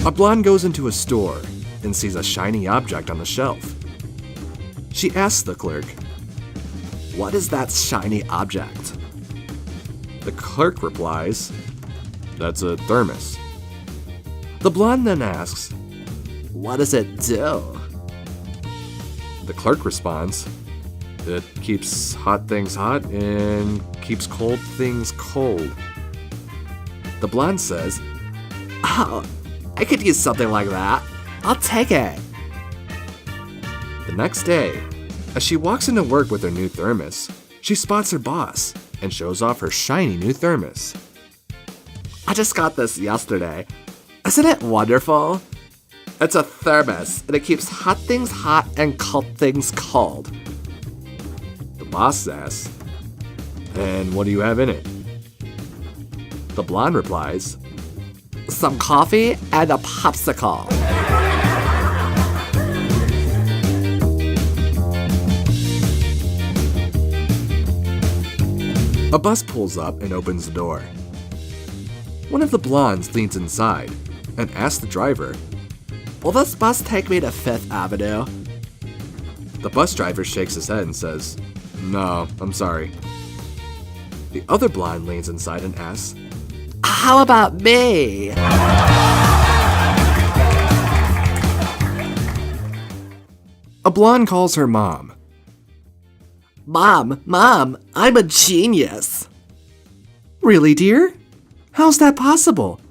A blonde goes into a store and sees a shiny object on the shelf. She asks the clerk, "What is that shiny object?" The clerk replies, "That's a thermos." The blonde then asks, "What does it do?" The clerk responds, "It keeps hot things hot and keeps cold things cold." The blonde says, "Oh, I could use something like that. I'll take it." The next day, as she walks into work with her new thermos, she spots her boss and shows off her shiny new thermos. "I just got this yesterday. Isn't it wonderful? It's a thermos, and it keeps hot things hot and cold things cold." The boss asks, "And what do you have in it?" The blonde replies, "Some coffee and a popsicle." A bus pulls up and opens the door. One of the blondes leans inside and asks the driver, "Will this bus take me to 5th Avenue?" The bus driver shakes his head and says, "No, I'm sorry." The other blonde leans inside and asks, "How about me?" A blonde calls her mom. Mom, I'm a genius." "Really, dear? How's that possible?"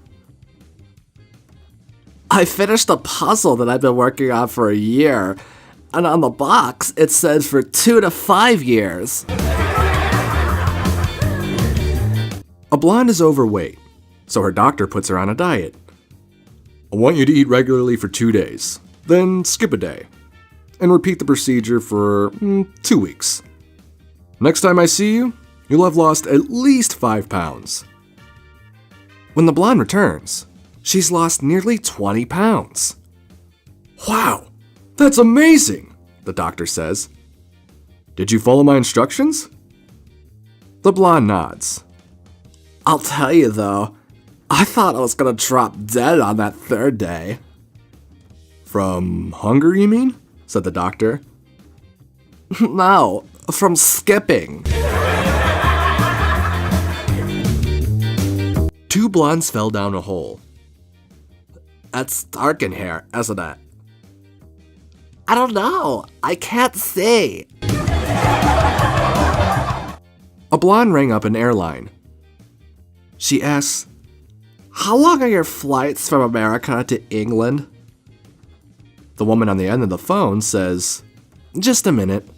"I finished a puzzle that I've been working on for a year, and on the box it said for 2 to 5 years. A blonde is overweight, so her doctor puts her on a diet. "I want you to eat regularly for 2 days, then skip a day, and repeat the procedure for 2 weeks. Next time I see you, you'll have lost at least 5 pounds. When the blonde returns, she's lost nearly 20 pounds. "Wow, that's amazing," the doctor says. "Did you follow my instructions?" The blonde nods. "I'll tell you though, I thought I was gonna drop dead on that 3rd day." "From hunger, you mean?" said the doctor. "No, from skipping." 2 blondes fell down a hole. "It's dark in here, isn't it?" "I don't know. I can't see." A blonde rang up an airline. She asks, "How long are your flights from America to England?" The woman on the end of the phone says, "Just a minute."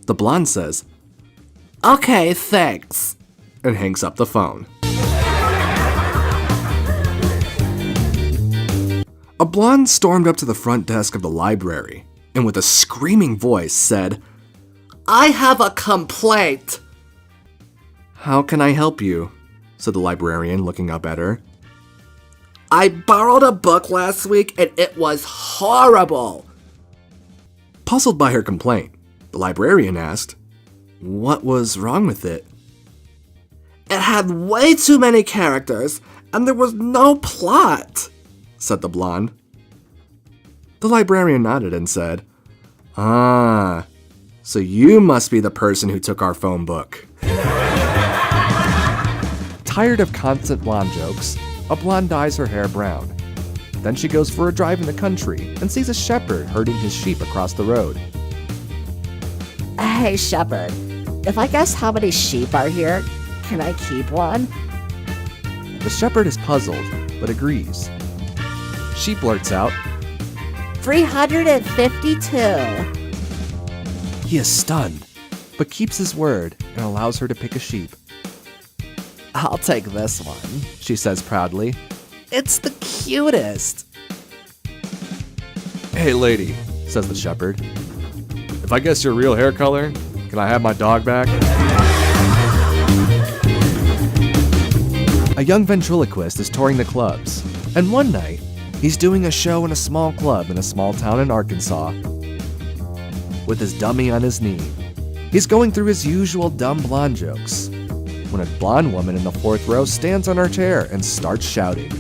The blonde says, "Okay, thanks," and hangs up the phone. A blonde stormed up to the front desk of the library and with a screaming voice said, "I have a complaint." "How can I help you?" said the librarian, looking up at her. "I borrowed a book last week and it was horrible." Puzzled by her complaint, the librarian asked, "What was wrong with it?" "It had way too many characters and there was no plot," said the blonde. The librarian nodded and said, "Ah, so you must be the person who took our phone book." Tired of constant blonde jokes, a blonde dyes her hair brown. Then she goes for a drive in the country and sees a shepherd herding his sheep across the road. "Hey, shepherd, if I guess how many sheep are here, can I keep one?" The shepherd is puzzled, but agrees. She blurts out, 352. He is stunned, but keeps his word and allows her to pick a sheep. "I'll take this one," she says proudly. "It's the cutest." "Hey lady," says the shepherd, "if I guess your real hair color, can I have my dog back?" A young ventriloquist is touring the clubs, and one night, he's doing a show in a small club in a small town in Arkansas. With his dummy on his knee, he's going through his usual dumb blonde jokes, when a blonde woman in the 4th row stands on her chair and starts shouting,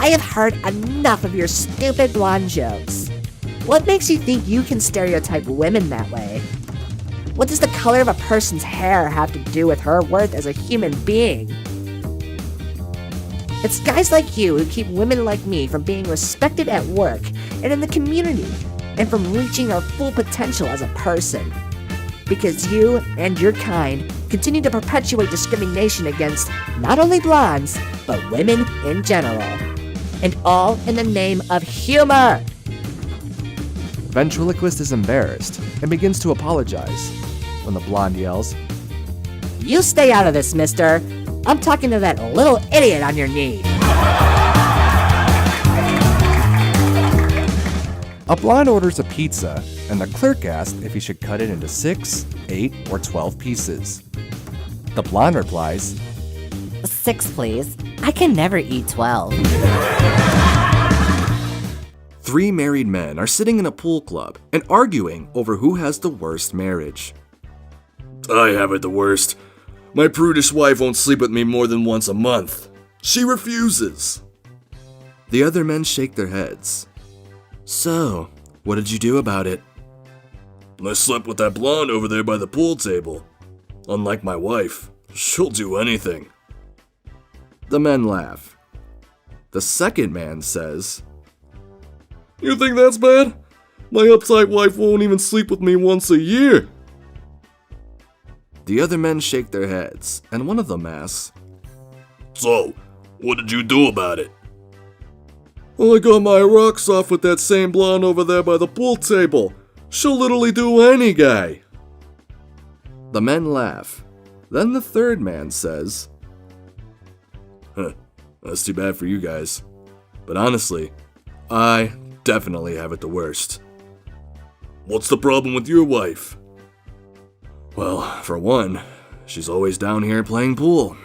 I have heard enough of your stupid blonde jokes. What makes you think you can stereotype women that way? What does the color of a person's hair have to do with her worth as a human being? It's guys like you who keep women like me from being respected at work and in the community, and from reaching our full potential as a person. Because you and your kind continue to perpetuate discrimination against not only blondes, but women in general. And all in the name of humor! Ventriloquist is embarrassed and begins to apologize when the blonde yells, You stay out of this, mister. I'm talking to that little idiot on your knee. A blonde orders a pizza, and the clerk asked if he should cut it into 6, 8, or 12 pieces. The blonde replies, 6, please. I can never eat 12. 3 married men are sitting in a pool club and arguing over who has the worst marriage. I have it the worst. My prudish wife won't sleep with me more than once a month. She refuses. The other men shake their heads. So, what did you do about it? I slept with that blonde over there by the pool table. Unlike my wife, she'll do anything. The men laugh. The second man says, You think that's bad? My uptight wife won't even sleep with me once a year. The other men shake their heads, and one of them asks, So, what did you do about it? Well, I got my rocks off with that same blonde over there by the pool table. She'll literally do any guy. The men laugh. Then the third man says, That's too bad for you guys. But honestly, I definitely have it the worst. What's the problem with your wife? Well, for one, she's always down here playing pool.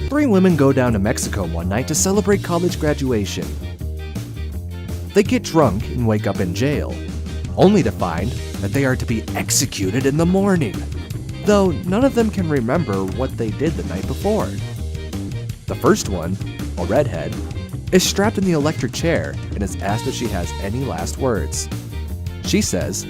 3 women go down to Mexico one night to celebrate college graduation. They get drunk and wake up in jail, only to find that they are to be executed in the morning, though none of them can remember what they did the night before. The first one, a redhead, is strapped in the electric chair and is asked if she has any last words. She says,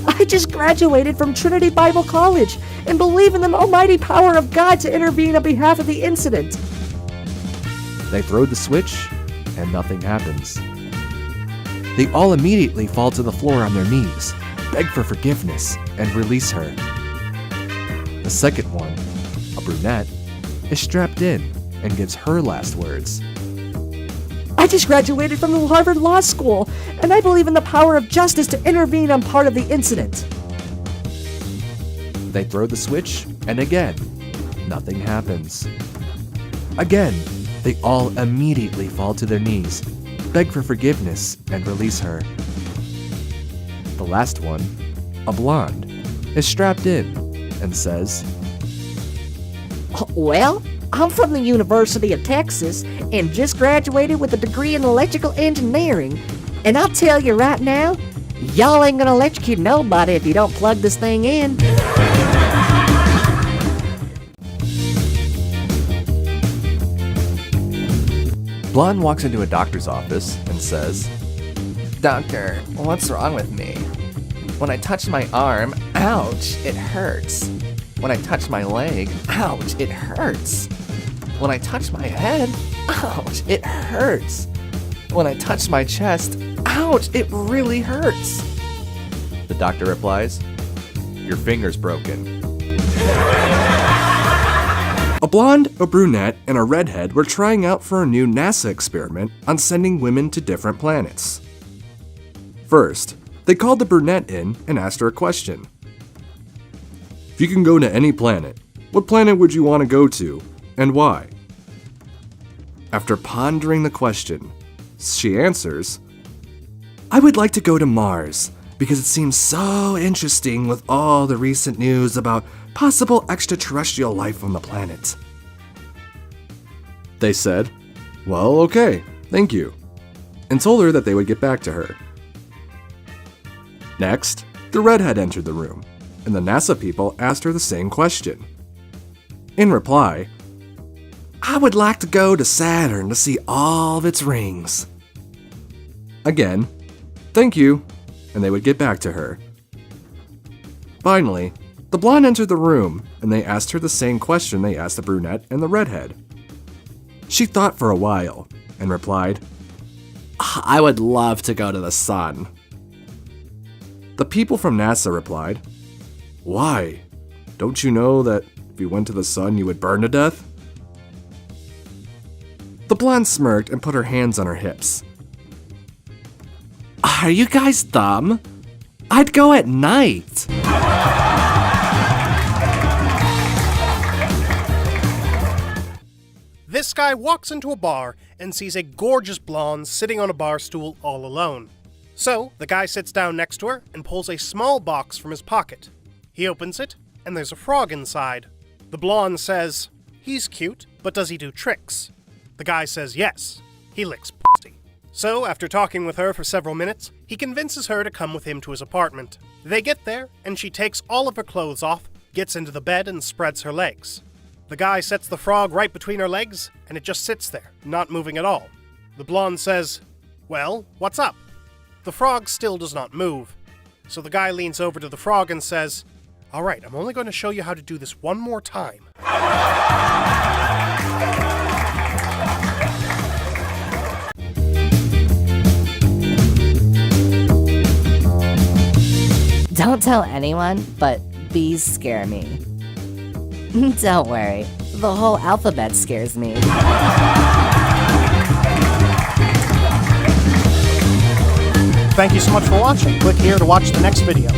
I just graduated from Trinity Bible College and believe in the almighty power of God to intervene on behalf of the incident. They throw the switch and nothing happens. They all immediately fall to the floor on their knees, beg for forgiveness, and release her. The second one, a brunette, is strapped in and gives her last words. I just graduated from the Harvard Law School, and I believe in the power of justice to intervene on part of the incident. They throw the switch, and again, nothing happens. Again, they all immediately fall to their knees, beg for forgiveness, and release her. The last one, a blonde, is strapped in and says, Well, I'm from the University of Texas and just graduated with a degree in electrical engineering. And I'll tell you right now, y'all ain't gonna electrocute nobody if you don't plug this thing in. Blonde walks into a doctor's office and says, Doctor, what's wrong with me? When I touch my arm, ouch, it hurts. When I touch my leg, ouch, it hurts. When I touch my head, ouch, it hurts. When I touch my chest, ouch, it really hurts. The doctor replies, Your finger's broken. A blonde, a brunette, and a redhead were trying out for a new NASA experiment on sending women to different planets. First, they called the brunette in and asked her a question. If you can go to any planet, what planet would you want to go to, and why? After pondering the question, she answers, I would like to go to Mars because it seems so interesting with all the recent news about possible extraterrestrial life on the planet. They said, Well, okay, thank you, and told her that they would get back to her. Next, the redhead entered the room, and the NASA people asked her the same question. In reply, I would like to go to Saturn to see all of its rings. Again, thank you, and they would get back to her. Finally, the blonde entered the room, and they asked her the same question they asked the brunette and the redhead. She thought for a while, and replied, I would love to go to the sun. The people from NASA replied, Why? Don't you know that if you went to the sun, you would burn to death? The blonde smirked and put her hands on her hips. Are you guys dumb? I'd go at night. This guy walks into a bar and sees a gorgeous blonde sitting on a bar stool all alone. So, the guy sits down next to her and pulls a small box from his pocket. He opens it, and there's a frog inside. The blonde says, he's cute, but does he do tricks? The guy says yes. He licks pussy. So, after talking with her for several minutes, he convinces her to come with him to his apartment. They get there, and she takes all of her clothes off, gets into the bed, and spreads her legs. The guy sets the frog right between her legs, and it just sits there, not moving at all. The blonde says, well, what's up? The frog still does not move. So the guy leans over to the frog and says, all right, I'm only going to show you how to do this one more time. Don't tell anyone, but bees scare me. Don't worry, the whole alphabet scares me. Thank you so much for watching. Click here to watch the next video.